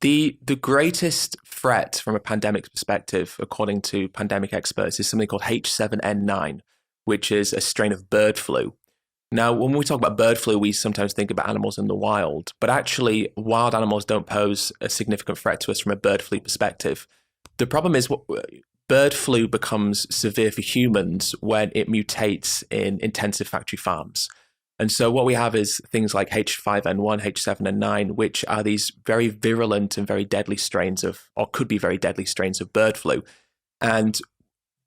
The greatest threat from a pandemic perspective, according to pandemic experts, is something called H7N9, which is a strain of bird flu. Now, when we talk about bird flu, we sometimes think about animals in the wild, but actually wild animals don't pose a significant threat to us from a bird flu perspective. The problem is bird flu becomes severe for humans when it mutates in intensive factory farms. And so what we have is things like H5N1, H7N9, which are these very virulent and very deadly strains of, or could be very deadly strains of bird flu. And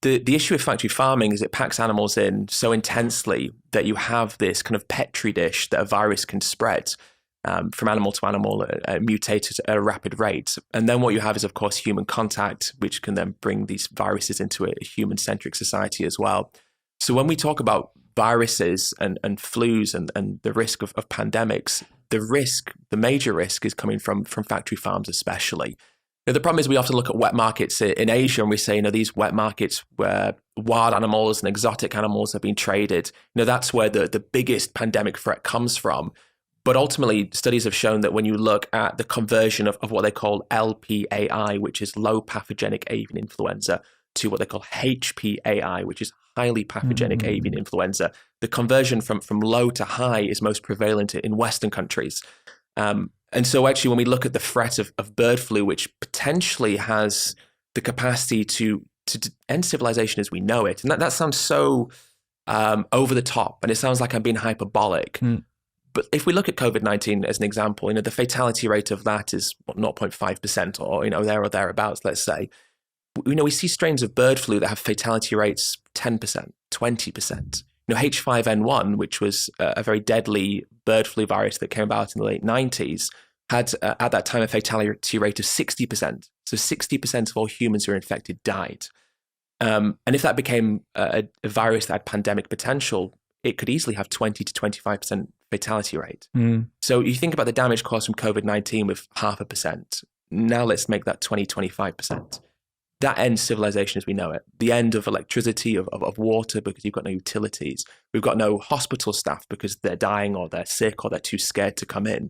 the issue with factory farming is it packs animals in so intensely that you have this kind of petri dish that a virus can spread from animal to animal, mutate at a rapid rate. And then what you have is, of course, human contact, which can then bring these viruses into a human-centric society as well. So when we talk about viruses and flus and the risk of pandemics, the major risk is coming from factory farms especially. Now, the problem is we often look at wet markets in Asia and we say, these wet markets where wild animals and exotic animals have been traded, that's where the biggest pandemic threat comes from. But ultimately, studies have shown that when you look at the conversion of what they call LPAI, which is low pathogenic avian influenza, to what they call HPAI, which is highly pathogenic avian influenza, the conversion from low to high is most prevalent in Western countries. And so actually, when we look at the threat of bird flu, which potentially has the capacity to end civilization as we know it, and that sounds so over the top, and it sounds like I'm being hyperbolic. But if we look at COVID-19 as an example, the fatality rate of that is 0.5% or, there or thereabouts, let's say. We see strains of bird flu that have fatality rates 10%, 20%. H5N1, which was a very deadly bird flu virus that came about in the late 90s, had at that time a fatality rate of 60%. So 60% of all humans who were infected died. And if that became a virus that had pandemic potential, it could easily have 20 to 25% fatality rate. So you think about the damage caused from COVID-19 with 0.5%. Now let's make that 20, 25%. That ends civilization as we know it. The end of electricity, of water, because you've got no utilities. We've got no hospital staff because they're dying or they're sick or they're too scared to come in.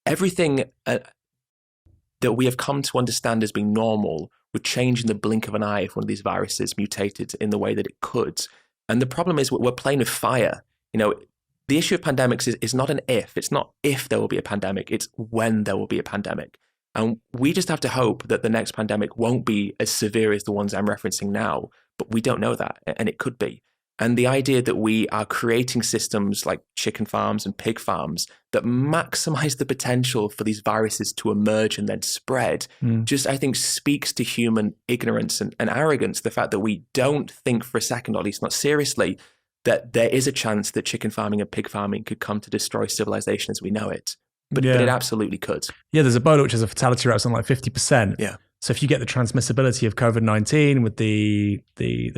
Everything that we have come to understand as being normal would change in the blink of an eye if one of these viruses mutated in the way that it could. And the problem is we're playing with fire. The issue of pandemics is not an if. It's not if there will be a pandemic. It's when there will be a pandemic. And we just have to hope that the next pandemic won't be as severe as the ones I'm referencing now, but we don't know that, and it could be. And the idea that we are creating systems like chicken farms and pig farms that maximize the potential for these viruses to emerge and then spread, just I think speaks to human ignorance and arrogance, the fact that we don't think for a second, or at least not seriously, that there is a chance that chicken farming and pig farming could come to destroy civilization as we know it. But it absolutely could. Yeah, there's Ebola, which has a fatality rate of something like 50%. Yeah. So if you get the transmissibility of COVID-19 with the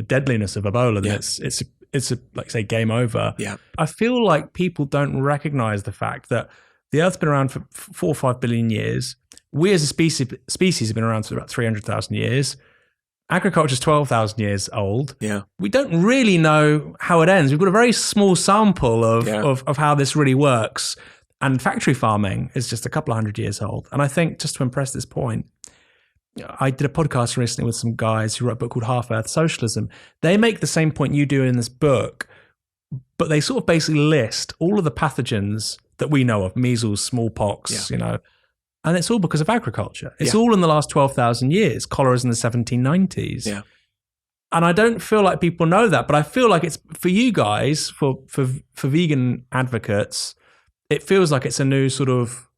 deadliness of Ebola, then it's a like say game over. Yeah. I feel like people don't recognize the fact that the Earth's been around for 4 or 5 billion years. We as a species have been around for about 300,000 years. Agriculture is 12,000 years old. Yeah. We don't really know how it ends. We've got a very small sample of how this really works. And factory farming is just a couple of 100 years old. And I think just to impress this point, I did a podcast recently with some guys who wrote a book called Half Earth Socialism. They make the same point you do in this book, but they sort of basically list all of the pathogens that we know of, measles, smallpox, and it's all because of agriculture. It's all in the last 12,000 years. Cholera's in the 1790s. Yeah. And I don't feel like people know that, but I feel like it's for you guys, for vegan advocates, it feels like it's a new sort of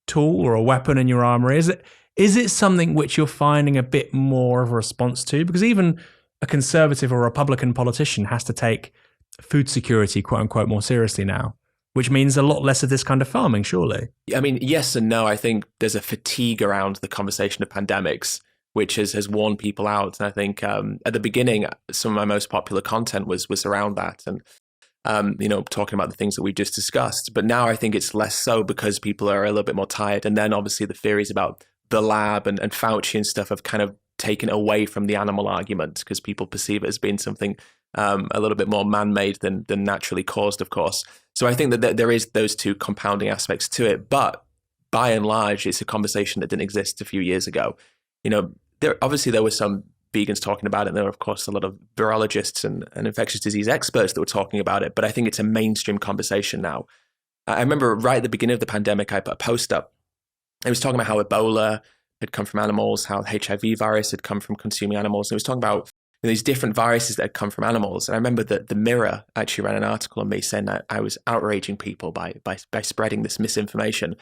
tool or a weapon in your armory. Is it something which you're finding a bit more of a response to? Because even a conservative or Republican politician has to take food security, quote unquote, more seriously now, which means a lot less of this kind of farming, surely. I mean, yes and no. I think there's a fatigue around the conversation of pandemics, which has worn people out. And I think at the beginning, some of my most popular content was around that. And talking about the things that we just discussed. But now I think it's less so because people are a little bit more tired. And then obviously the theories about the lab and Fauci and stuff have kind of taken away from the animal argument because people perceive it as being something a little bit more man-made than naturally caused, of course. So I think that there is those two compounding aspects to it. But by and large, it's a conversation that didn't exist a few years ago. There were some vegans talking about it. And there were, of course, a lot of virologists and infectious disease experts that were talking about it. But I think it's a mainstream conversation now. I remember right at the beginning of the pandemic, I put a post up. It was talking about how Ebola had come from animals, how the HIV virus had come from consuming animals. And it was talking about these different viruses that had come from animals. And I remember that the Mirror actually ran an article on me saying that I was outraging people by spreading this misinformation.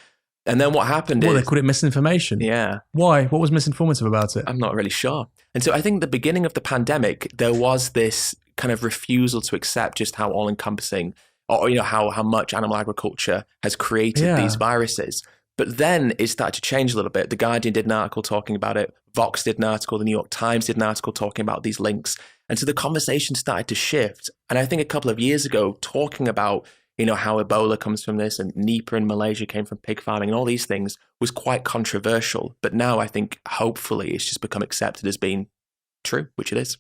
And then what happened is... they called it misinformation? Yeah. Why? What was misinformative about it? I'm not really sure. And so I think at the beginning of the pandemic, there was this kind of refusal to accept just how all-encompassing, or how much animal agriculture has created these viruses. But then it started to change a little bit. The Guardian did an article talking about it. Vox did an article. The New York Times did an article talking about these links. And so the conversation started to shift. And I think a couple of years ago, talking about how Ebola comes from this and Nipah in Malaysia came from pig farming and all these things was quite controversial. But now I think hopefully it's just become accepted as being true, which it is.